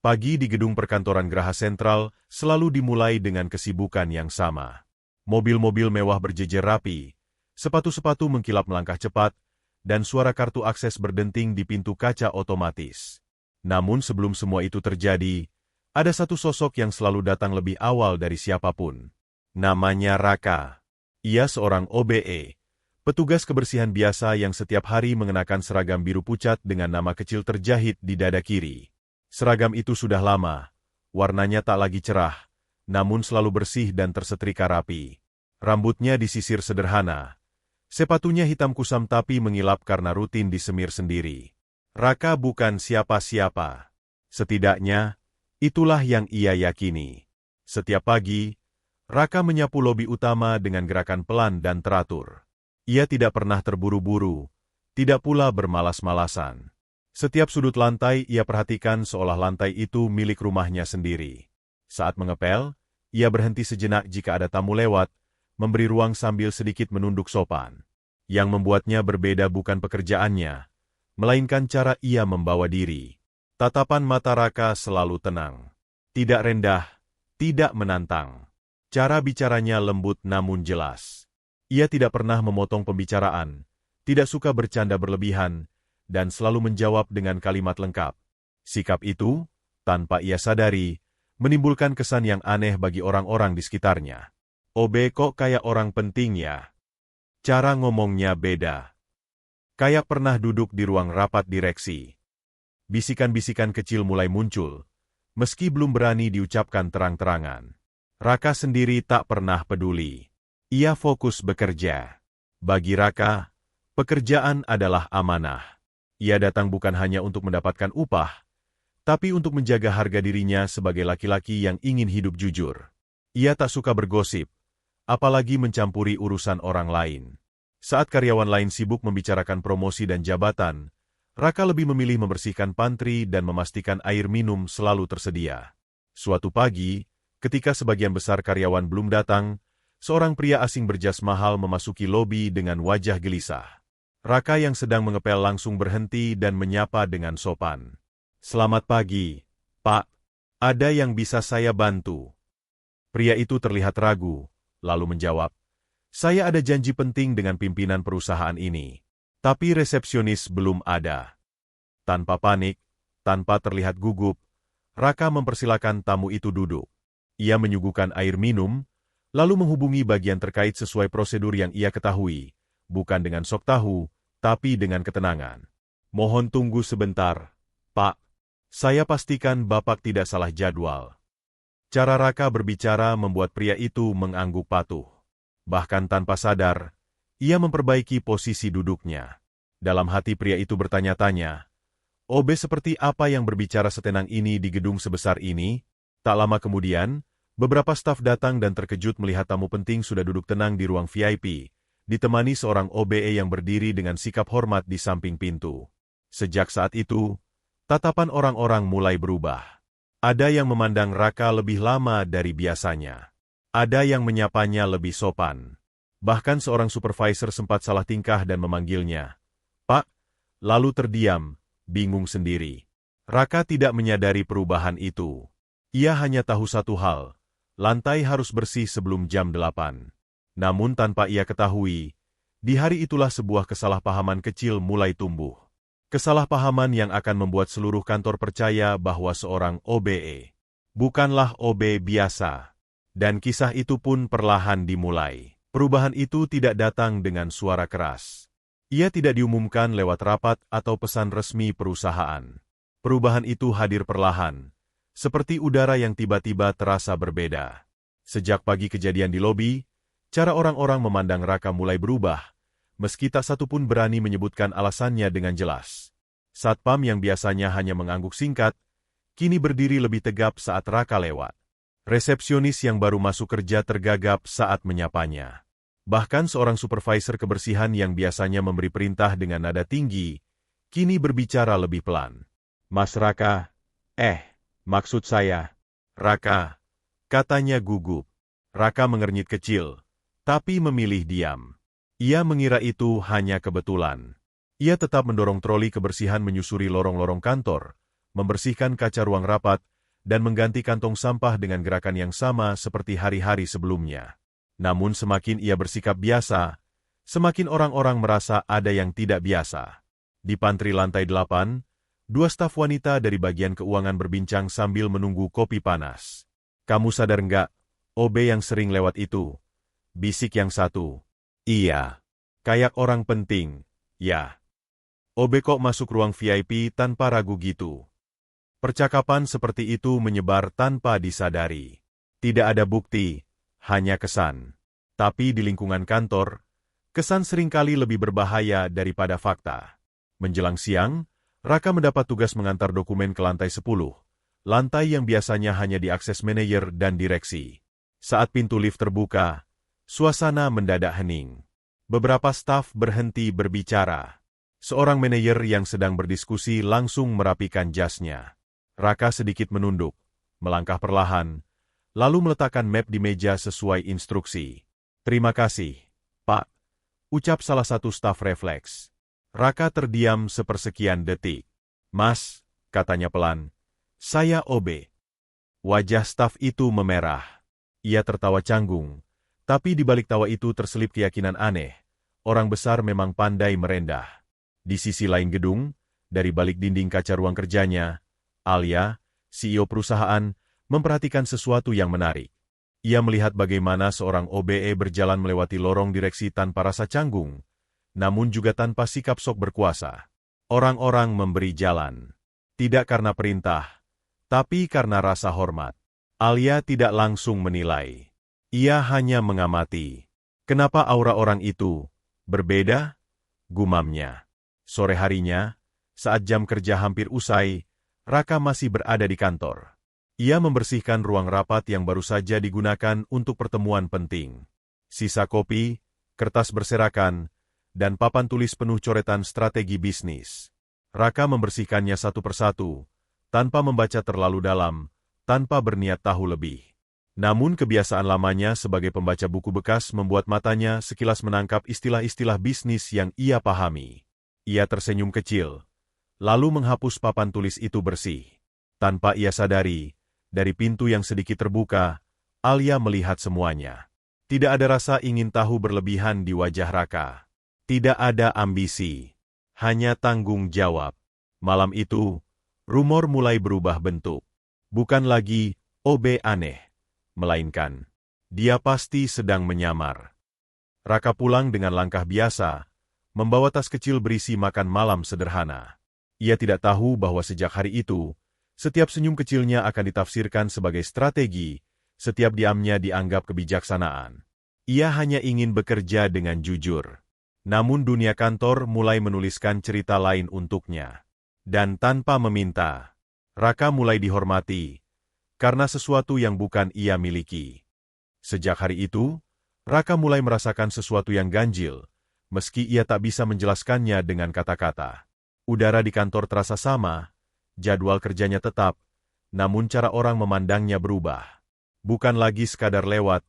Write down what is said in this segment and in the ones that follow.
Pagi di gedung perkantoran Geraha Sentral selalu dimulai dengan kesibukan yang sama. Mobil-mobil mewah berjejer rapi, sepatu-sepatu mengkilap melangkah cepat, dan suara kartu akses berdenting di pintu kaca otomatis. Namun sebelum semua itu terjadi, ada satu sosok yang selalu datang lebih awal dari siapapun. Namanya Raka. Ia seorang OBE, petugas kebersihan biasa yang setiap hari mengenakan seragam biru pucat dengan nama kecil terjahit di dada kiri. Seragam itu sudah lama, warnanya tak lagi cerah, namun selalu bersih dan tersetrika rapi. Rambutnya disisir sederhana. Sepatunya hitam kusam tapi mengilap karena rutin disemir sendiri. Raka bukan siapa-siapa. Setidaknya, itulah yang ia yakini. Setiap pagi, Raka menyapu lobi utama dengan gerakan pelan dan teratur. Ia tidak pernah terburu-buru, tidak pula bermalas-malasan. Setiap sudut lantai ia perhatikan seolah lantai itu milik rumahnya sendiri. Saat mengepel, ia berhenti sejenak jika ada tamu lewat, memberi ruang sambil sedikit menunduk sopan. Yang membuatnya berbeda bukan pekerjaannya, melainkan cara ia membawa diri. Tatapan mata Raka selalu tenang. Tidak rendah, tidak menantang. Cara bicaranya lembut namun jelas. Ia tidak pernah memotong pembicaraan, tidak suka bercanda berlebihan, dan selalu menjawab dengan kalimat lengkap. Sikap itu, tanpa ia sadari, menimbulkan kesan yang aneh bagi orang-orang di sekitarnya. "Obe kok kayak orang penting ya? Cara ngomongnya beda. Kayak pernah duduk di ruang rapat direksi." Bisikan-bisikan kecil mulai muncul, meski belum berani diucapkan terang-terangan. Raka sendiri tak pernah peduli. Ia fokus bekerja. Bagi Raka, pekerjaan adalah amanah. Ia datang bukan hanya untuk mendapatkan upah, tapi untuk menjaga harga dirinya sebagai laki-laki yang ingin hidup jujur. Ia tak suka bergosip, apalagi mencampuri urusan orang lain. Saat karyawan lain sibuk membicarakan promosi dan jabatan, Raka lebih memilih membersihkan pantry dan memastikan air minum selalu tersedia. Suatu pagi, ketika sebagian besar karyawan belum datang, seorang pria asing berjas mahal memasuki lobi dengan wajah gelisah. Raka yang sedang mengepel langsung berhenti dan menyapa dengan sopan. "Selamat pagi, Pak. Ada yang bisa saya bantu?" Pria itu terlihat ragu, lalu menjawab, "Saya ada janji penting dengan pimpinan perusahaan ini, tapi resepsionis belum ada." Tanpa panik, tanpa terlihat gugup, Raka mempersilakan tamu itu duduk. Ia menyuguhkan air minum, lalu menghubungi bagian terkait sesuai prosedur yang ia ketahui, bukan dengan sok tahu, tapi dengan ketenangan. "Mohon tunggu sebentar, Pak. Saya pastikan Bapak tidak salah jadwal." Cara Raka berbicara membuat pria itu mengangguk patuh. Bahkan tanpa sadar, ia memperbaiki posisi duduknya. Dalam hati pria itu bertanya-tanya, "Obe seperti apa yang berbicara setenang ini di gedung sebesar ini?" Tak lama kemudian, beberapa staf datang dan terkejut melihat tamu penting sudah duduk tenang di ruang VIP, ditemani seorang OBE yang berdiri dengan sikap hormat di samping pintu. Sejak saat itu, tatapan orang-orang mulai berubah. Ada yang memandang Raka lebih lama dari biasanya. Ada yang menyapanya lebih sopan. Bahkan seorang supervisor sempat salah tingkah dan memanggilnya, "Pak," lalu terdiam, bingung sendiri. Raka tidak menyadari perubahan itu. Ia hanya tahu satu hal, lantai harus bersih sebelum jam 8. Namun tanpa ia ketahui, di hari itulah sebuah kesalahpahaman kecil mulai tumbuh. Kesalahpahaman yang akan membuat seluruh kantor percaya bahwa seorang OBE bukanlah OB biasa. Dan kisah itu pun perlahan dimulai. Perubahan itu tidak datang dengan suara keras. Ia tidak diumumkan lewat rapat atau pesan resmi perusahaan. Perubahan itu hadir perlahan, seperti udara yang tiba-tiba terasa berbeda. Sejak pagi kejadian di lobi, cara orang-orang memandang Raka mulai berubah, meski tak satu pun berani menyebutkan alasannya dengan jelas. Satpam yang biasanya hanya mengangguk singkat, kini berdiri lebih tegap saat Raka lewat. Resepsionis yang baru masuk kerja tergagap saat menyapanya. Bahkan seorang supervisor kebersihan yang biasanya memberi perintah dengan nada tinggi, kini berbicara lebih pelan. "Mas Raka, maksud saya, Raka," katanya gugup. Raka mengernyit kecil, tapi memilih diam. Ia mengira itu hanya kebetulan. Ia tetap mendorong troli kebersihan menyusuri lorong-lorong kantor, membersihkan kaca ruang rapat, dan mengganti kantong sampah dengan gerakan yang sama seperti hari-hari sebelumnya. Namun semakin ia bersikap biasa, semakin orang-orang merasa ada yang tidak biasa. Di pantry lantai 8, dua staf wanita dari bagian keuangan berbincang sambil menunggu kopi panas. "Kamu sadar nggak, OB yang sering lewat itu?" bisik yang satu. "Iya. Kayak orang penting, ya. OB kok masuk ruang VIP tanpa ragu gitu?" Percakapan seperti itu menyebar tanpa disadari. Tidak ada bukti, hanya kesan. Tapi di lingkungan kantor, kesan seringkali lebih berbahaya daripada fakta. Menjelang siang, Raka mendapat tugas mengantar dokumen ke lantai 10, lantai yang biasanya hanya diakses manajer dan direksi. Saat pintu lift terbuka, suasana mendadak hening. Beberapa staf berhenti berbicara. Seorang manajer yang sedang berdiskusi langsung merapikan jasnya. Raka sedikit menunduk, melangkah perlahan, lalu meletakkan map di meja sesuai instruksi. "Terima kasih, Pak," ucap salah satu staf refleks. Raka terdiam sepersekian detik. "Mas," katanya pelan, "saya OB." Wajah staf itu memerah. Ia tertawa canggung, tapi di balik tawa itu terselip keyakinan aneh. Orang besar memang pandai merendah. Di sisi lain gedung, dari balik dinding kaca ruang kerjanya, Alia, CEO perusahaan, memperhatikan sesuatu yang menarik. Ia melihat bagaimana seorang OBE berjalan melewati lorong direksi tanpa rasa canggung, namun juga tanpa sikap sok berkuasa. Orang-orang memberi jalan. Tidak karena perintah, tapi karena rasa hormat. Alia tidak langsung menilai. Ia hanya mengamati. "Kenapa aura orang itu berbeda?" gumamnya. Sore harinya, saat jam kerja hampir usai, Raka masih berada di kantor. Ia membersihkan ruang rapat yang baru saja digunakan untuk pertemuan penting. Sisa kopi, kertas berserakan, dan papan tulis penuh coretan strategi bisnis. Raka membersihkannya satu persatu, tanpa membaca terlalu dalam, tanpa berniat tahu lebih. Namun kebiasaan lamanya sebagai pembaca buku bekas membuat matanya sekilas menangkap istilah-istilah bisnis yang ia pahami. Ia tersenyum kecil, lalu menghapus papan tulis itu bersih. Tanpa ia sadari, dari pintu yang sedikit terbuka, Alia melihat semuanya. Tidak ada rasa ingin tahu berlebihan di wajah Raka. Tidak ada ambisi, hanya tanggung jawab. Malam itu, rumor mulai berubah bentuk. Bukan lagi OB aneh, melainkan dia pasti sedang menyamar. Raka pulang dengan langkah biasa, membawa tas kecil berisi makan malam sederhana. Ia tidak tahu bahwa sejak hari itu, setiap senyum kecilnya akan ditafsirkan sebagai strategi, setiap diamnya dianggap kebijaksanaan. Ia hanya ingin bekerja dengan jujur. Namun dunia kantor mulai menuliskan cerita lain untuknya. Dan tanpa meminta, Raka mulai dihormati, karena sesuatu yang bukan ia miliki. Sejak hari itu, Raka mulai merasakan sesuatu yang ganjil, meski ia tak bisa menjelaskannya dengan kata-kata. Udara di kantor terasa sama, jadwal kerjanya tetap, namun cara orang memandangnya berubah. Bukan lagi sekadar lewat,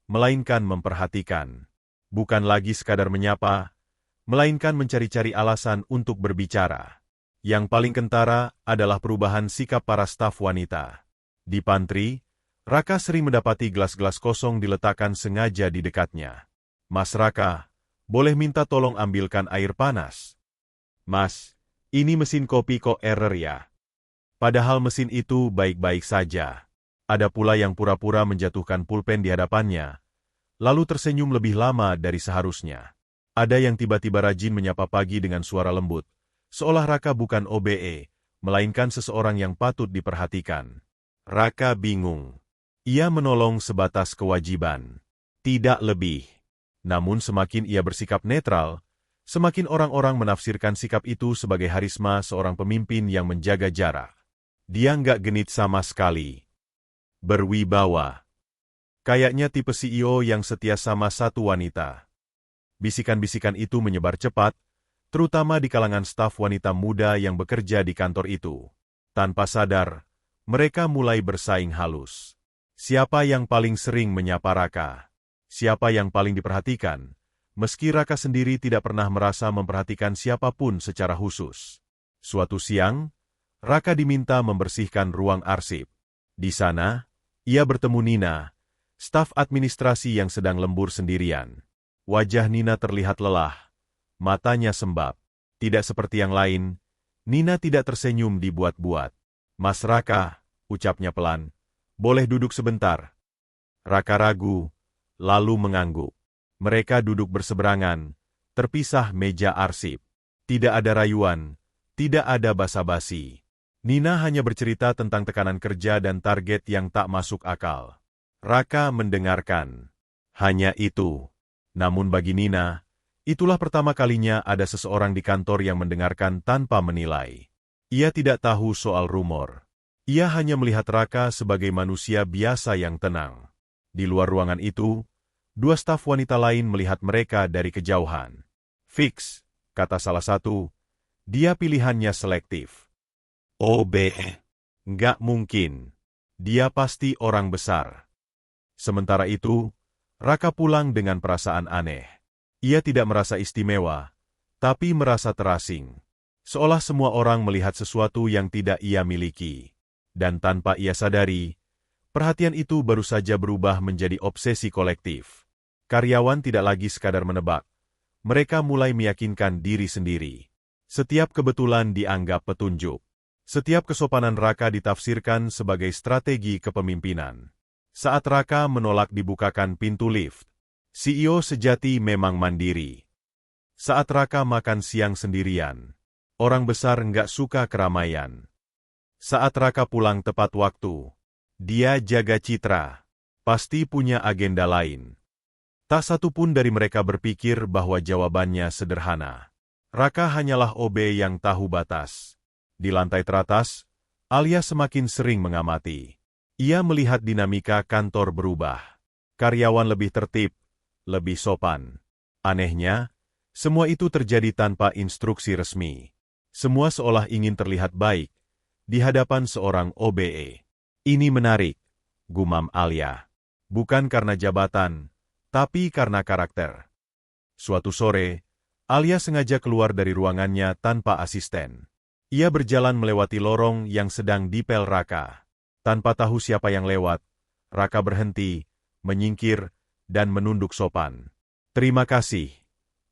melainkan memperhatikan. Bukan lagi sekadar menyapa, melainkan mencari-cari alasan untuk berbicara. Yang paling kentara adalah perubahan sikap para staf wanita. Di pantry, Raka sering mendapati gelas-gelas kosong diletakkan sengaja di dekatnya. "Mas Raka, boleh minta tolong ambilkan air panas?" "Mas, ini mesin kopi kok error ya." Padahal mesin itu baik-baik saja. Ada pula yang pura-pura menjatuhkan pulpen di hadapannya, lalu tersenyum lebih lama dari seharusnya. Ada yang tiba-tiba rajin menyapa pagi dengan suara lembut, seolah Raka bukan OBE, melainkan seseorang yang patut diperhatikan. Raka bingung. Ia menolong sebatas kewajiban, tidak lebih. Namun semakin ia bersikap netral, semakin orang-orang menafsirkan sikap itu sebagai harisma seorang pemimpin yang menjaga jarak. Dia nggak genit sama sekali. Berwibawa. Kayaknya tipe CEO yang setia sama satu wanita. Bisikan-bisikan itu menyebar cepat, terutama di kalangan staf wanita muda yang bekerja di kantor itu. Tanpa sadar, mereka mulai bersaing halus. Siapa yang paling sering menyapa Raka? Siapa yang paling diperhatikan? Meski Raka sendiri tidak pernah merasa memperhatikan siapapun secara khusus. Suatu siang, Raka diminta membersihkan ruang arsip. Di sana, ia bertemu Nina, staf administrasi yang sedang lembur sendirian. Wajah Nina terlihat lelah, matanya sembab. Tidak seperti yang lain, Nina tidak tersenyum dibuat-buat. "Mas Raka," ucapnya pelan, "boleh duduk sebentar?" Raka ragu, lalu mengangguk. Mereka duduk berseberangan, terpisah meja arsip. Tidak ada rayuan, tidak ada basa-basi. Nina hanya bercerita tentang tekanan kerja dan target yang tak masuk akal. Raka mendengarkan. Hanya itu. Namun bagi Nina, itulah pertama kalinya ada seseorang di kantor yang mendengarkan tanpa menilai. Ia tidak tahu soal rumor. Ia hanya melihat Raka sebagai manusia biasa yang tenang. Di luar ruangan itu, dua staf wanita lain melihat mereka dari kejauhan. "Fix," kata salah satu, "dia pilihannya selektif." "OB, nggak mungkin. Dia pasti orang besar." Sementara itu, Raka pulang dengan perasaan aneh. Ia tidak merasa istimewa, tapi merasa terasing. Seolah semua orang melihat sesuatu yang tidak ia miliki. Dan tanpa ia sadari, perhatian itu baru saja berubah menjadi obsesi kolektif. Karyawan tidak lagi sekadar menebak. Mereka mulai meyakinkan diri sendiri. Setiap kebetulan dianggap petunjuk. Setiap kesopanan Raka ditafsirkan sebagai strategi kepemimpinan. Saat Raka menolak dibukakan pintu lift, CEO sejati memang mandiri. Saat Raka makan siang sendirian, orang besar nggak suka keramaian. Saat Raka pulang tepat waktu, dia jaga citra, pasti punya agenda lain. Tak satu pun dari mereka berpikir bahwa jawabannya sederhana. Raka hanyalah OB yang tahu batas. Di lantai teratas, Alia semakin sering mengamati. Ia melihat dinamika kantor berubah. Karyawan lebih tertib, lebih sopan. Anehnya, semua itu terjadi tanpa instruksi resmi. Semua seolah ingin terlihat baik di hadapan seorang OBE. "Ini menarik," gumam Alia. "Bukan karena jabatan, tapi karena karakter." Suatu sore, Alia sengaja keluar dari ruangannya tanpa asisten. Ia berjalan melewati lorong yang sedang dipel Raka. Tanpa tahu siapa yang lewat, Raka berhenti, menyingkir, dan menunduk sopan. "Terima kasih,"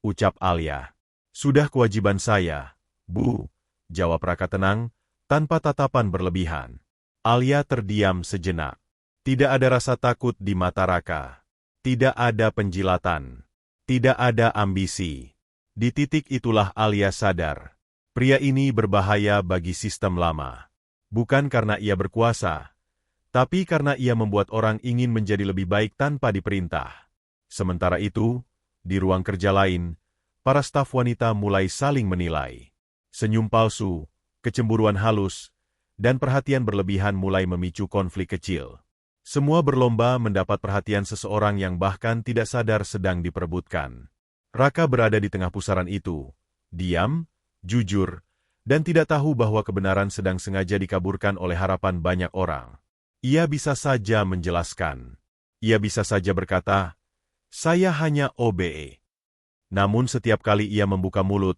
ucap Alia. "Sudah kewajiban saya, Bu," jawab Raka tenang, tanpa tatapan berlebihan. Alia terdiam sejenak. Tidak ada rasa takut di mata Raka. Tidak ada penjilatan. Tidak ada ambisi. Di titik itulah Alia sadar. Pria ini berbahaya bagi sistem lama. Bukan karena ia berkuasa, tapi karena ia membuat orang ingin menjadi lebih baik tanpa diperintah. Sementara itu, di ruang kerja lain, para staf wanita mulai saling menilai. Senyum palsu, kecemburuan halus, dan perhatian berlebihan mulai memicu konflik kecil. Semua berlomba mendapat perhatian seseorang yang bahkan tidak sadar sedang diperebutkan. Raka berada di tengah pusaran itu, diam, jujur, dan tidak tahu bahwa kebenaran sedang sengaja dikaburkan oleh harapan banyak orang. Ia bisa saja menjelaskan. Ia bisa saja berkata, "Saya hanya OBE." Namun setiap kali ia membuka mulut,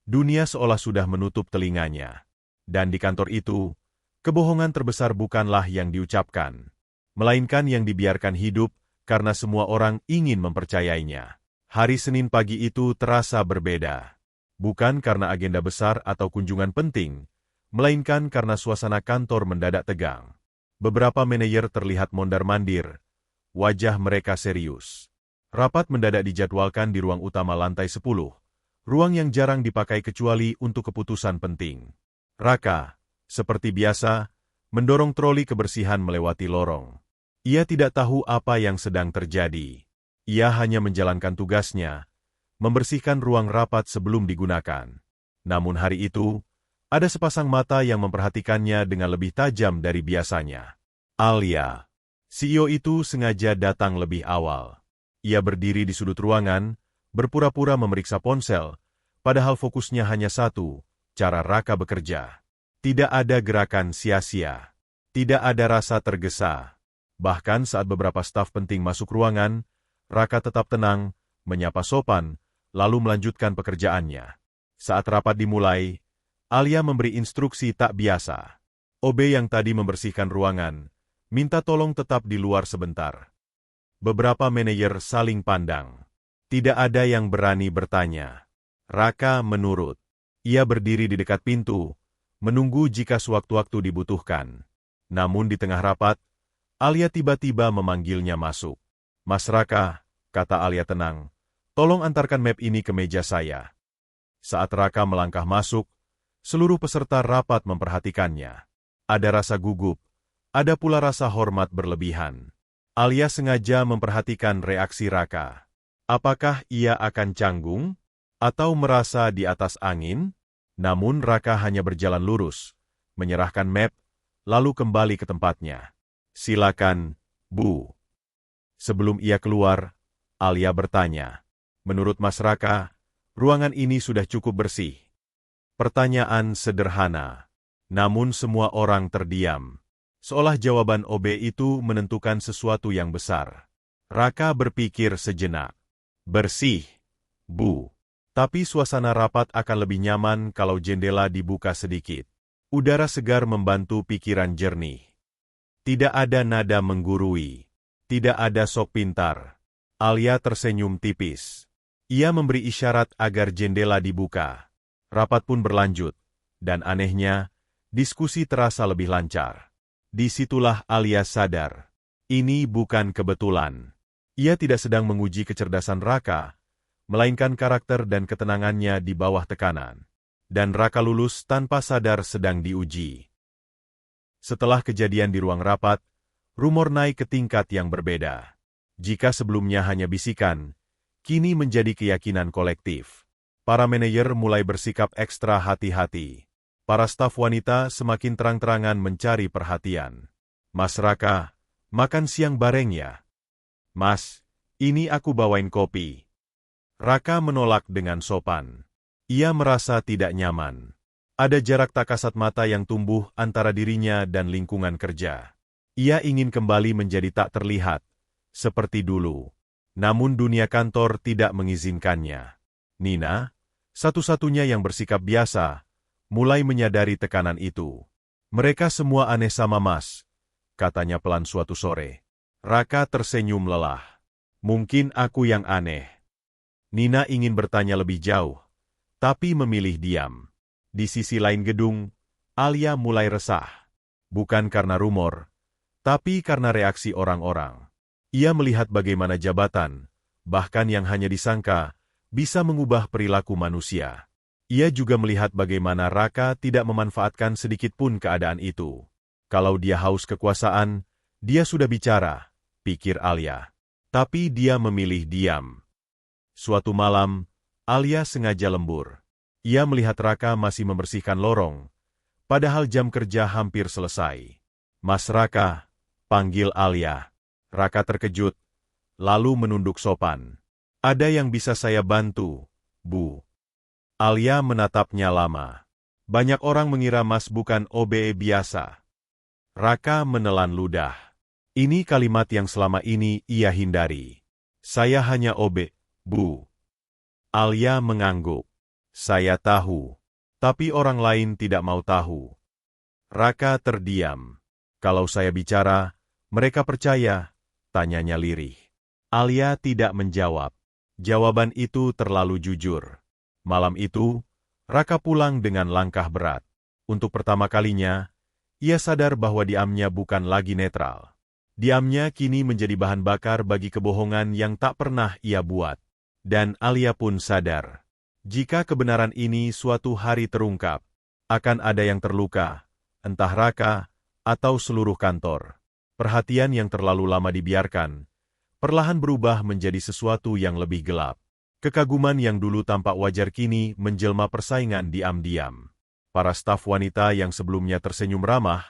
dunia seolah sudah menutup telinganya. Dan di kantor itu, kebohongan terbesar bukanlah yang diucapkan, melainkan yang dibiarkan hidup karena semua orang ingin mempercayainya. Hari Senin pagi itu terasa berbeda. Bukan karena agenda besar atau kunjungan penting, melainkan karena suasana kantor mendadak tegang. Beberapa manajer terlihat mondar-mandir, wajah mereka serius. Rapat mendadak dijadwalkan di ruang utama lantai 10, ruang yang jarang dipakai kecuali untuk keputusan penting. Raka, seperti biasa, mendorong troli kebersihan melewati lorong. Ia tidak tahu apa yang sedang terjadi. Ia hanya menjalankan tugasnya, membersihkan ruang rapat sebelum digunakan. Namun hari itu, ada sepasang mata yang memperhatikannya dengan lebih tajam dari biasanya. Alia. CEO itu sengaja datang lebih awal. Ia berdiri di sudut ruangan, berpura-pura memeriksa ponsel, padahal fokusnya hanya satu, cara Raka bekerja. Tidak ada gerakan sia-sia. Tidak ada rasa tergesa. Bahkan saat beberapa staf penting masuk ruangan, Raka tetap tenang, menyapa sopan, lalu melanjutkan pekerjaannya. Saat rapat dimulai, Alia memberi instruksi tak biasa. OB yang tadi membersihkan ruangan, Minta tolong tetap di luar sebentar. Beberapa manajer saling pandang. Tidak ada yang berani bertanya. Raka menurut. Ia berdiri di dekat pintu, menunggu jika sewaktu-waktu dibutuhkan. Namun di tengah rapat, Alia tiba-tiba memanggilnya masuk. Mas Raka, kata Alia tenang, tolong antarkan map ini ke meja saya. Saat Raka melangkah masuk, seluruh peserta rapat memperhatikannya. Ada rasa gugup, ada pula rasa hormat berlebihan. Alia sengaja memperhatikan reaksi Raka. Apakah ia akan canggung? Atau merasa di atas angin? Namun Raka hanya berjalan lurus, menyerahkan map, lalu kembali ke tempatnya. Silakan, Bu. Sebelum ia keluar, Alia bertanya, menurut Mas Raka, ruangan ini sudah cukup bersih. Pertanyaan sederhana, namun semua orang terdiam. Seolah jawaban OB itu menentukan sesuatu yang besar. Raka berpikir sejenak. Bersih, Bu. Tapi suasana rapat akan lebih nyaman kalau jendela dibuka sedikit. Udara segar membantu pikiran jernih. Tidak ada nada menggurui. Tidak ada sok pintar. Alia tersenyum tipis. Ia memberi isyarat agar jendela dibuka. Rapat pun berlanjut. Dan anehnya, diskusi terasa lebih lancar. Disitulah Alia sadar. Ini bukan kebetulan. Ia tidak sedang menguji kecerdasan Raka, melainkan karakter dan ketenangannya di bawah tekanan. Dan Raka lulus tanpa sadar sedang diuji. Setelah kejadian di ruang rapat, rumor naik ke tingkat yang berbeda. Jika sebelumnya hanya bisikan, kini menjadi keyakinan kolektif. Para manajer mulai bersikap ekstra hati-hati. Para staf wanita semakin terang-terangan mencari perhatian. Mas Raka, makan siang bareng ya? Mas, ini aku bawain kopi. Raka menolak dengan sopan. Ia merasa tidak nyaman. Ada jarak tak kasat mata yang tumbuh antara dirinya dan lingkungan kerja. Ia ingin kembali menjadi tak terlihat, seperti dulu. Namun dunia kantor tidak mengizinkannya. Nina, satu-satunya yang bersikap biasa, mulai menyadari tekanan itu. Mereka semua aneh sama Mas, katanya pelan suatu sore. Raka tersenyum lelah. Mungkin aku yang aneh. Nina ingin bertanya lebih jauh, tapi memilih diam. Di sisi lain gedung, Alia mulai resah. Bukan karena rumor, tapi karena reaksi orang-orang. Ia melihat bagaimana jabatan, bahkan yang hanya disangka, bisa mengubah perilaku manusia. Ia juga melihat bagaimana Raka tidak memanfaatkan sedikit pun keadaan itu. Kalau dia haus kekuasaan, dia sudah bicara, pikir Alia. Tapi dia memilih diam. Suatu malam, Alia sengaja lembur. Ia melihat Raka masih membersihkan lorong, padahal jam kerja hampir selesai. Mas Raka, panggil Alia. Raka terkejut, lalu menunduk sopan. Ada yang bisa saya bantu, Bu? Alia menatapnya lama. Banyak orang mengira Mas bukan OBE biasa. Raka menelan ludah. Ini kalimat yang selama ini ia hindari. Saya hanya OB, Bu. Alia mengangguk. Saya tahu. Tapi orang lain tidak mau tahu. Raka terdiam. Kalau saya bicara, mereka percaya, tanyanya lirih. Alia tidak menjawab. Jawaban itu terlalu jujur. Malam itu, Raka pulang dengan langkah berat. Untuk pertama kalinya, ia sadar bahwa diamnya bukan lagi netral. Diamnya kini menjadi bahan bakar bagi kebohongan yang tak pernah ia buat. Dan Alia pun sadar, jika kebenaran ini suatu hari terungkap, akan ada yang terluka, entah Raka atau seluruh kantor. Perhatian yang terlalu lama dibiarkan, perlahan berubah menjadi sesuatu yang lebih gelap. Kekaguman yang dulu tampak wajar kini menjelma persaingan diam-diam. Para staf wanita yang sebelumnya tersenyum ramah,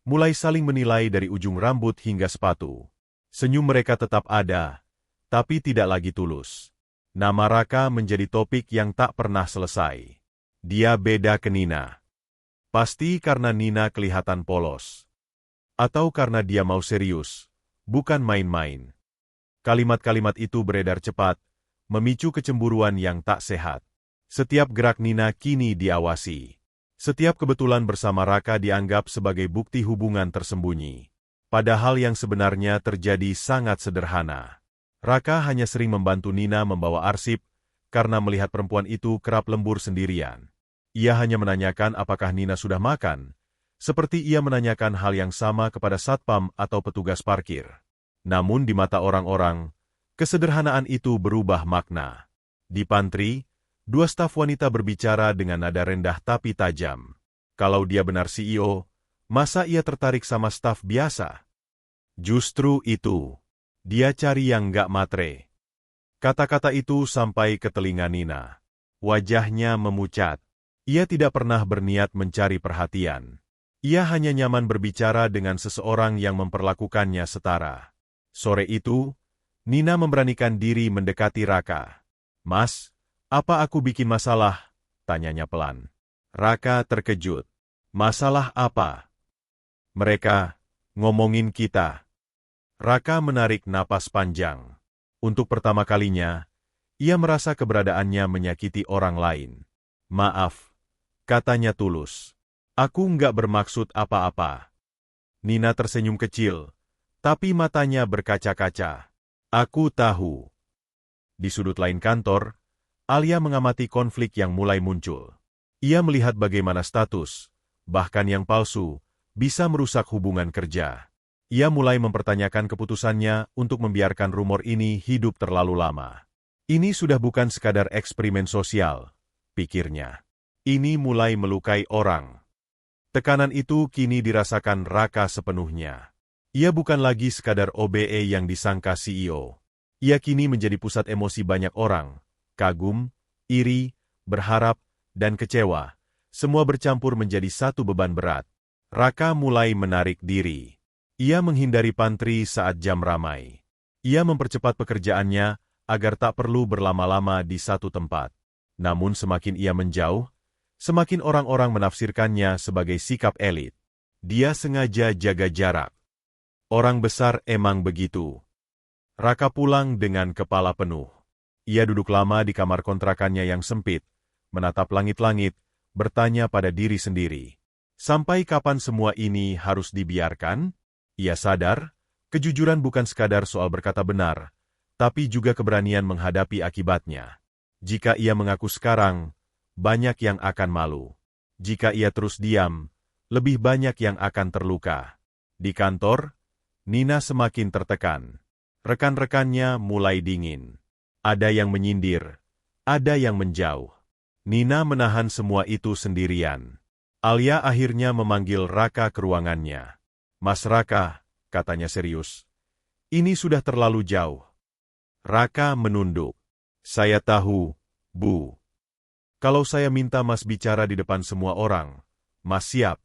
mulai saling menilai dari ujung rambut hingga sepatu. Senyum mereka tetap ada, tapi tidak lagi tulus. Nama Raka menjadi topik yang tak pernah selesai. Dia beda ke Nina. Pasti karena Nina kelihatan polos. Atau karena dia mau serius, bukan main-main. Kalimat-kalimat itu beredar cepat, memicu kecemburuan yang tak sehat. Setiap gerak Nina kini diawasi. Setiap kebetulan bersama Raka dianggap sebagai bukti hubungan tersembunyi. Padahal yang sebenarnya terjadi sangat sederhana. Raka hanya sering membantu Nina membawa arsip, karena melihat perempuan itu kerap lembur sendirian. Ia hanya menanyakan apakah Nina sudah makan, seperti ia menanyakan hal yang sama kepada satpam atau petugas parkir. Namun di mata orang-orang, kesederhanaan itu berubah makna. Di pantry, dua staf wanita berbicara dengan nada rendah tapi tajam. Kalau dia benar CEO, masa ia tertarik sama staf biasa? Justru itu. Dia cari yang nggak matre. Kata-kata itu sampai ke telinga Nina. Wajahnya memucat. Ia tidak pernah berniat mencari perhatian. Ia hanya nyaman berbicara dengan seseorang yang memperlakukannya setara. Sore itu, Nina memberanikan diri mendekati Raka. "Mas, apa aku bikin masalah?" tanyanya pelan. Raka terkejut. "Masalah apa?" "Mereka ngomongin kita." Raka menarik napas panjang. Untuk pertama kalinya, ia merasa keberadaannya menyakiti orang lain. "Maaf," katanya tulus. "Aku nggak bermaksud apa-apa." Nina tersenyum kecil, tapi matanya berkaca-kaca. "Aku tahu." Di sudut lain kantor, Alia mengamati konflik yang mulai muncul. Ia melihat bagaimana status, bahkan yang palsu, bisa merusak hubungan kerja. Ia mulai mempertanyakan keputusannya untuk membiarkan rumor ini hidup terlalu lama. Ini sudah bukan sekadar eksperimen sosial, pikirnya. Ini mulai melukai orang. Tekanan itu kini dirasakan Raka sepenuhnya. Ia bukan lagi sekadar OBE yang disangka CEO. Ia kini menjadi pusat emosi banyak orang. Kagum, iri, berharap, dan kecewa. Semua bercampur menjadi satu beban berat. Raka mulai menarik diri. Ia menghindari pantry saat jam ramai. Ia mempercepat pekerjaannya agar tak perlu berlama-lama di satu tempat. Namun semakin ia menjauh, semakin orang-orang menafsirkannya sebagai sikap elit. Dia sengaja jaga jarak. Orang besar emang begitu. Raka pulang dengan kepala penuh. Ia duduk lama di kamar kontrakannya yang sempit, menatap langit-langit, bertanya pada diri sendiri. Sampai kapan semua ini harus dibiarkan? Ia sadar, kejujuran bukan sekadar soal berkata benar, tapi juga keberanian menghadapi akibatnya. Jika ia mengaku sekarang, banyak yang akan malu. Jika ia terus diam, lebih banyak yang akan terluka. Di kantor, Nina semakin tertekan. Rekan-rekannya mulai dingin. Ada yang menyindir, ada yang menjauh. Nina menahan semua itu sendirian. Alia akhirnya memanggil Raka ke ruangannya. "Mas Raka," katanya serius, "ini sudah terlalu jauh." Raka menunduk. "Saya tahu, Bu. Kalau saya minta Mas bicara di depan semua orang, Mas siap?"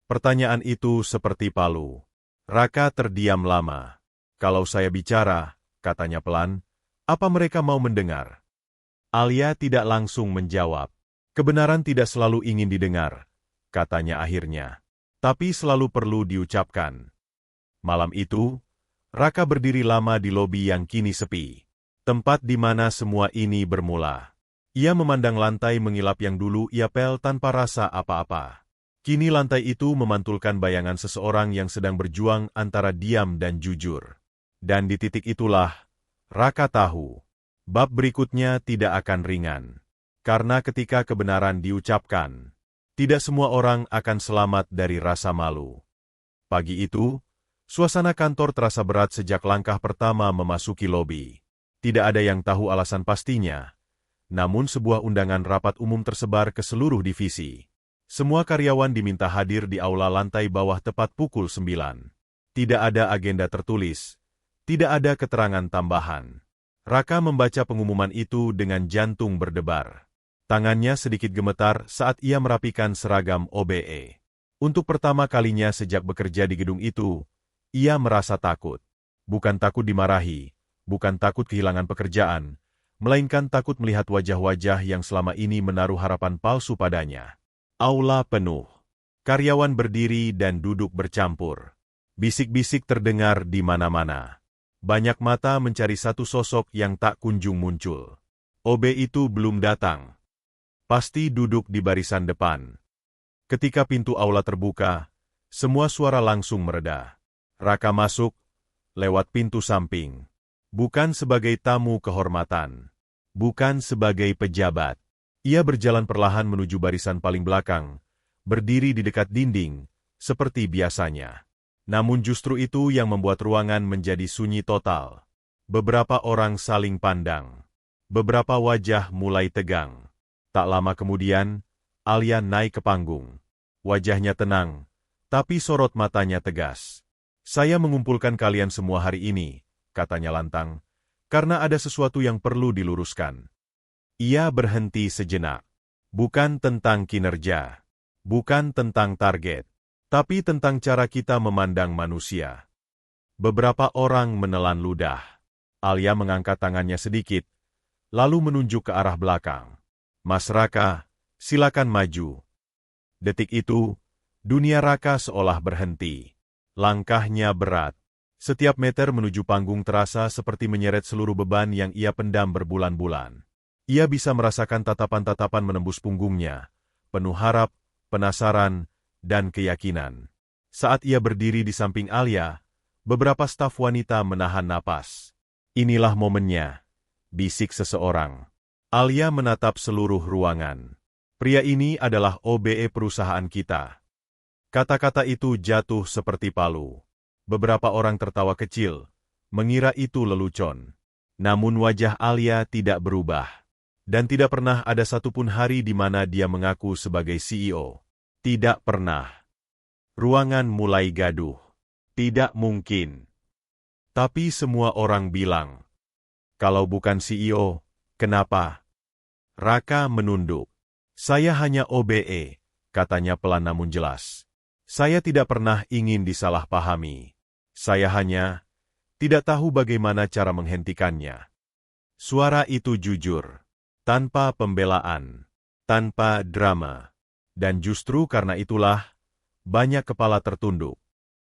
Pertanyaan itu seperti palu. Raka terdiam lama. "Kalau saya bicara," katanya pelan, "apa mereka mau mendengar?" Alia tidak langsung menjawab. "Kebenaran tidak selalu ingin didengar," katanya akhirnya. "Tapi selalu perlu diucapkan." Malam itu, Raka berdiri lama di lobi yang kini sepi. Tempat di mana semua ini bermula. Ia memandang lantai mengilap yang dulu ia pel tanpa rasa apa-apa. Kini lantai itu memantulkan bayangan seseorang yang sedang berjuang antara diam dan jujur. Dan di titik itulah, Raka tahu, bab berikutnya tidak akan ringan. Karena ketika kebenaran diucapkan, tidak semua orang akan selamat dari rasa malu. Pagi itu, suasana kantor terasa berat sejak langkah pertama memasuki lobi. Tidak ada yang tahu alasan pastinya, namun sebuah undangan rapat umum tersebar ke seluruh divisi. Semua karyawan diminta hadir di aula lantai bawah tepat pukul 9. Tidak ada agenda tertulis, tidak ada keterangan tambahan. Raka membaca pengumuman itu dengan jantung berdebar. Tangannya sedikit gemetar saat ia merapikan seragam OBE. Untuk pertama kalinya sejak bekerja di gedung itu, ia merasa takut. Bukan takut dimarahi, bukan takut kehilangan pekerjaan, melainkan takut melihat wajah-wajah yang selama ini menaruh harapan palsu padanya. Aula penuh. Karyawan berdiri dan duduk bercampur. Bisik-bisik terdengar di mana-mana. Banyak mata mencari satu sosok yang tak kunjung muncul. OB itu belum datang. Pasti duduk di barisan depan. Ketika pintu aula terbuka, semua suara langsung mereda. Raka masuk lewat pintu samping. Bukan sebagai tamu kehormatan. Bukan sebagai pejabat. Ia berjalan perlahan menuju barisan paling belakang, berdiri di dekat dinding, seperti biasanya. Namun justru itu yang membuat ruangan menjadi sunyi total. Beberapa orang saling pandang. Beberapa wajah mulai tegang. Tak lama kemudian, Alia naik ke panggung. Wajahnya tenang, tapi sorot matanya tegas. "Saya mengumpulkan kalian semua hari ini," katanya lantang, "karena ada sesuatu yang perlu diluruskan." Ia berhenti sejenak. Bukan tentang kinerja, bukan tentang target, tapi tentang cara kita memandang manusia. Beberapa orang menelan ludah. Alia mengangkat tangannya sedikit, lalu menunjuk ke arah belakang. "Mas Raka, silakan maju." Detik itu, dunia Raka seolah berhenti. Langkahnya berat. Setiap meter menuju panggung terasa seperti menyeret seluruh beban yang ia pendam berbulan-bulan. Ia bisa merasakan tatapan-tatapan menembus punggungnya, penuh harap, penasaran, dan keyakinan. Saat ia berdiri di samping Alia, beberapa staf wanita menahan napas. "Inilah momennya," bisik seseorang. Alia menatap seluruh ruangan. "Pria ini adalah OBE perusahaan kita." Kata-kata itu jatuh seperti palu. Beberapa orang tertawa kecil, mengira itu lelucon. Namun wajah Alia tidak berubah. Dan tidak pernah ada satupun hari di mana dia mengaku sebagai CEO. Tidak pernah. Ruangan mulai gaduh. Tidak mungkin. Tapi semua orang bilang, "Kalau bukan CEO, kenapa?" Raka menunduk. "Saya hanya OBE," katanya pelan namun jelas. "Saya tidak pernah ingin disalahpahami. Saya hanya tidak tahu bagaimana cara menghentikannya." Suara itu jujur, tanpa pembelaan, tanpa drama. Dan justru karena itulah, banyak kepala tertunduk.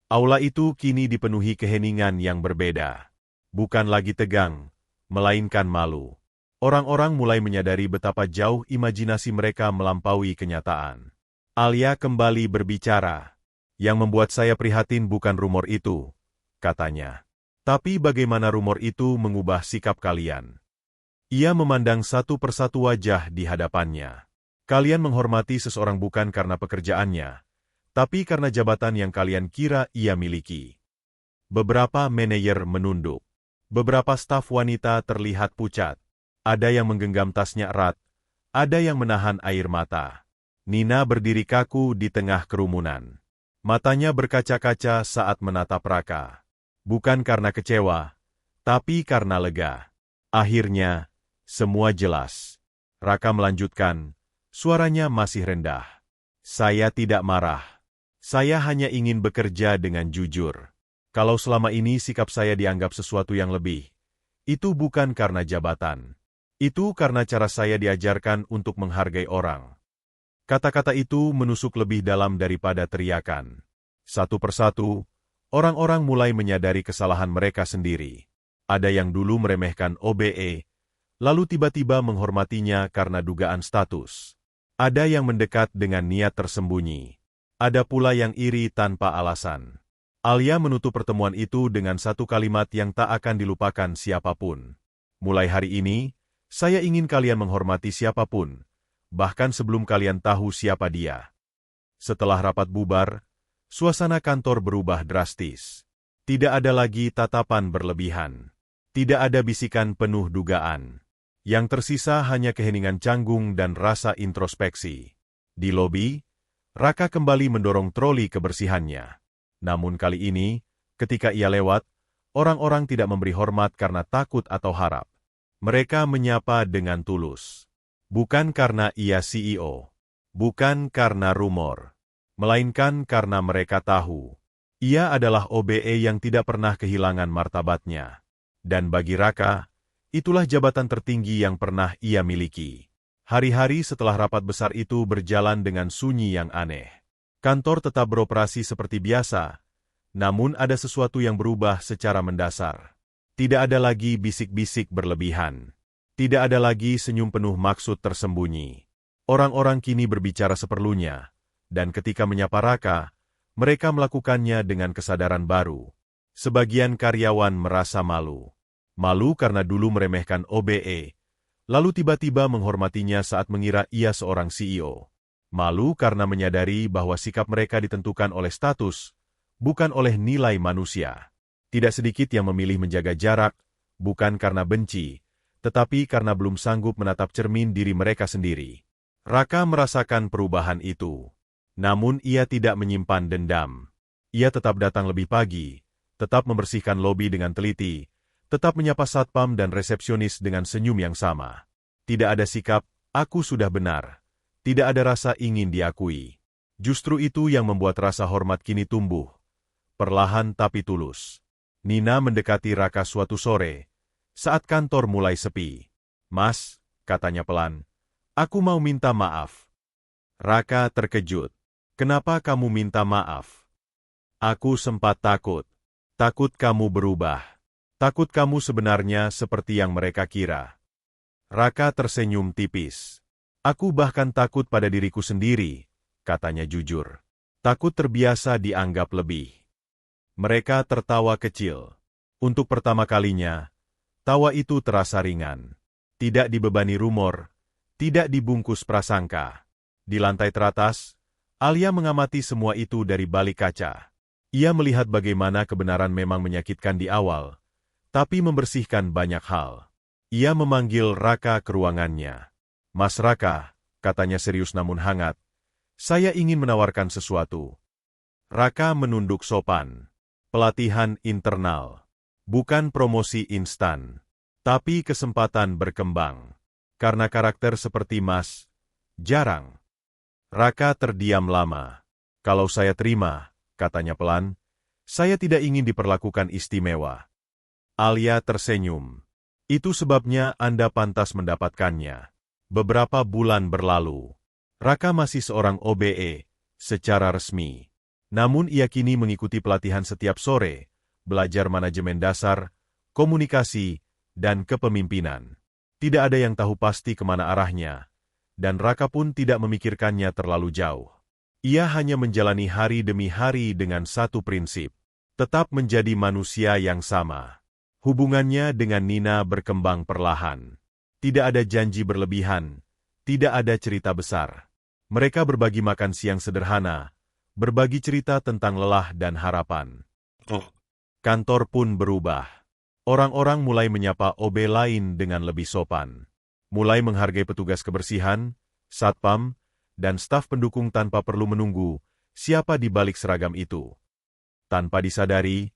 Aula itu kini dipenuhi keheningan yang berbeda. Bukan lagi tegang, melainkan malu. Orang-orang mulai menyadari betapa jauh imajinasi mereka melampaui kenyataan. Alia kembali berbicara. "Yang membuat saya prihatin bukan rumor itu," katanya. "Tapi bagaimana rumor itu mengubah sikap kalian." Ia memandang satu persatu wajah di hadapannya. "Kalian menghormati seseorang bukan karena pekerjaannya, tapi karena jabatan yang kalian kira ia miliki." Beberapa manajer menunduk. Beberapa staf wanita terlihat pucat. Ada yang menggenggam tasnya erat, ada yang menahan air mata. Nina berdiri kaku di tengah kerumunan. Matanya berkaca-kaca saat menatap Raka. Bukan karena kecewa, tapi karena lega. Akhirnya, semua jelas. Raka melanjutkan, suaranya masih rendah. "Saya tidak marah. Saya hanya ingin bekerja dengan jujur. Kalau selama ini sikap saya dianggap sesuatu yang lebih, itu bukan karena jabatan. Itu karena cara saya diajarkan untuk menghargai orang." Kata-kata itu menusuk lebih dalam daripada teriakan. Satu persatu, orang-orang mulai menyadari kesalahan mereka sendiri. Ada yang dulu meremehkan OBE, lalu tiba-tiba menghormatinya karena dugaan status. Ada yang mendekat dengan niat tersembunyi. Ada pula yang iri tanpa alasan. Alia menutup pertemuan itu dengan satu kalimat yang tak akan dilupakan siapapun. "Mulai hari ini, saya ingin kalian menghormati siapapun, bahkan sebelum kalian tahu siapa dia." Setelah rapat bubar, suasana kantor berubah drastis. Tidak ada lagi tatapan berlebihan. Tidak ada bisikan penuh dugaan. Yang tersisa hanya keheningan canggung dan rasa introspeksi. Di lobi, Raka kembali mendorong troli kebersihannya. Namun kali ini, ketika ia lewat, orang-orang tidak memberi hormat karena takut atau harap. Mereka menyapa dengan tulus. Bukan karena ia CEO, bukan karena rumor, melainkan karena mereka tahu. Ia adalah OBE yang tidak pernah kehilangan martabatnya. Dan bagi Raka, itulah jabatan tertinggi yang pernah ia miliki. Hari-hari setelah rapat besar itu berjalan dengan sunyi yang aneh. Kantor tetap beroperasi seperti biasa, namun ada sesuatu yang berubah secara mendasar. Tidak ada lagi bisik-bisik berlebihan. Tidak ada lagi senyum penuh maksud tersembunyi. Orang-orang kini berbicara seperlunya, dan ketika menyapa Raka, mereka melakukannya dengan kesadaran baru. Sebagian karyawan merasa malu. Malu karena dulu meremehkan OBE, lalu tiba-tiba menghormatinya saat mengira ia seorang CEO. Malu karena menyadari bahwa sikap mereka ditentukan oleh status, bukan oleh nilai manusia. Tidak sedikit yang memilih menjaga jarak, bukan karena benci, tetapi karena belum sanggup menatap cermin diri mereka sendiri. Raka merasakan perubahan itu. Namun ia tidak menyimpan dendam. Ia tetap datang lebih pagi, tetap membersihkan lobi dengan teliti, tetap menyapa satpam dan resepsionis dengan senyum yang sama. Tidak ada sikap, aku sudah benar. Tidak ada rasa ingin diakui. Justru itu yang membuat rasa hormat kini tumbuh. Perlahan tapi tulus. Nina mendekati Raka suatu sore, saat kantor mulai sepi. Mas, katanya pelan, aku mau minta maaf. Raka terkejut. Kenapa kamu minta maaf? Aku sempat takut. Takut kamu berubah. Takut kamu sebenarnya seperti yang mereka kira. Raka tersenyum tipis. Aku bahkan takut pada diriku sendiri, katanya jujur. Takut terbiasa dianggap lebih. Mereka tertawa kecil. Untuk pertama kalinya, tawa itu terasa ringan. Tidak dibebani rumor, tidak dibungkus prasangka. Di lantai teratas, Alia mengamati semua itu dari balik kaca. Ia melihat bagaimana kebenaran memang menyakitkan di awal, tapi membersihkan banyak hal. Ia memanggil Raka ke ruangannya. Mas Raka, katanya serius namun hangat, saya ingin menawarkan sesuatu. Raka menunduk sopan. Pelatihan internal. Bukan promosi instan, tapi kesempatan berkembang. Karena karakter seperti Mas, jarang. Raka terdiam lama. Kalau saya terima, katanya pelan, saya tidak ingin diperlakukan istimewa. Alia tersenyum. Itu sebabnya Anda pantas mendapatkannya. Beberapa bulan berlalu. Raka masih seorang OBE, secara resmi. Namun ia kini mengikuti pelatihan setiap sore, belajar manajemen dasar, komunikasi, dan kepemimpinan. Tidak ada yang tahu pasti kemana arahnya. Dan Raka pun tidak memikirkannya terlalu jauh. Ia hanya menjalani hari demi hari dengan satu prinsip. Tetap menjadi manusia yang sama. Hubungannya dengan Nina berkembang perlahan. Tidak ada janji berlebihan. Tidak ada cerita besar. Mereka berbagi makan siang sederhana. Berbagi cerita tentang lelah dan harapan. Kantor pun berubah. Orang-orang mulai menyapa OB lain dengan lebih sopan. Mulai menghargai petugas kebersihan, satpam, dan staf pendukung tanpa perlu menunggu siapa di balik seragam itu. Tanpa disadari,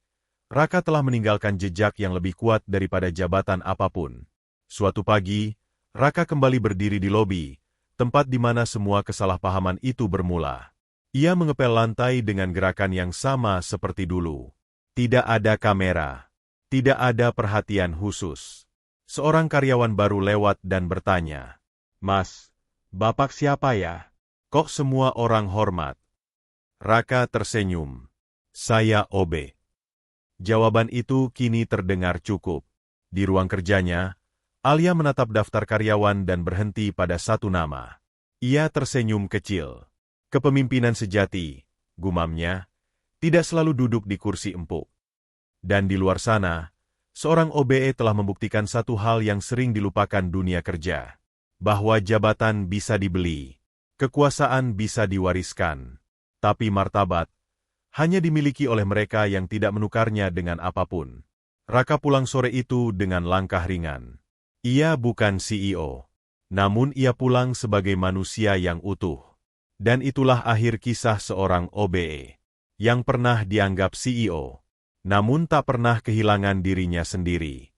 Raka telah meninggalkan jejak yang lebih kuat daripada jabatan apapun. Suatu pagi, Raka kembali berdiri di lobi, tempat di mana semua kesalahpahaman itu bermula. Ia mengepel lantai dengan gerakan yang sama seperti dulu. Tidak ada kamera, tidak ada perhatian khusus. Seorang karyawan baru lewat dan bertanya, Mas, Bapak siapa ya? Kok semua orang hormat? Raka tersenyum. Saya OB. Jawaban itu kini terdengar cukup. Di ruang kerjanya, Alia menatap daftar karyawan dan berhenti pada satu nama. Ia tersenyum kecil. Kepemimpinan sejati, gumamnya, tidak selalu duduk di kursi empuk. Dan di luar sana, seorang OBE telah membuktikan satu hal yang sering dilupakan dunia kerja. Bahwa jabatan bisa dibeli, kekuasaan bisa diwariskan, tapi martabat hanya dimiliki oleh mereka yang tidak menukarnya dengan apapun. Raka pulang sore itu dengan langkah ringan. Ia bukan CEO, namun ia pulang sebagai manusia yang utuh. Dan itulah akhir kisah seorang OBE, yang pernah dianggap CEO, namun tak pernah kehilangan dirinya sendiri.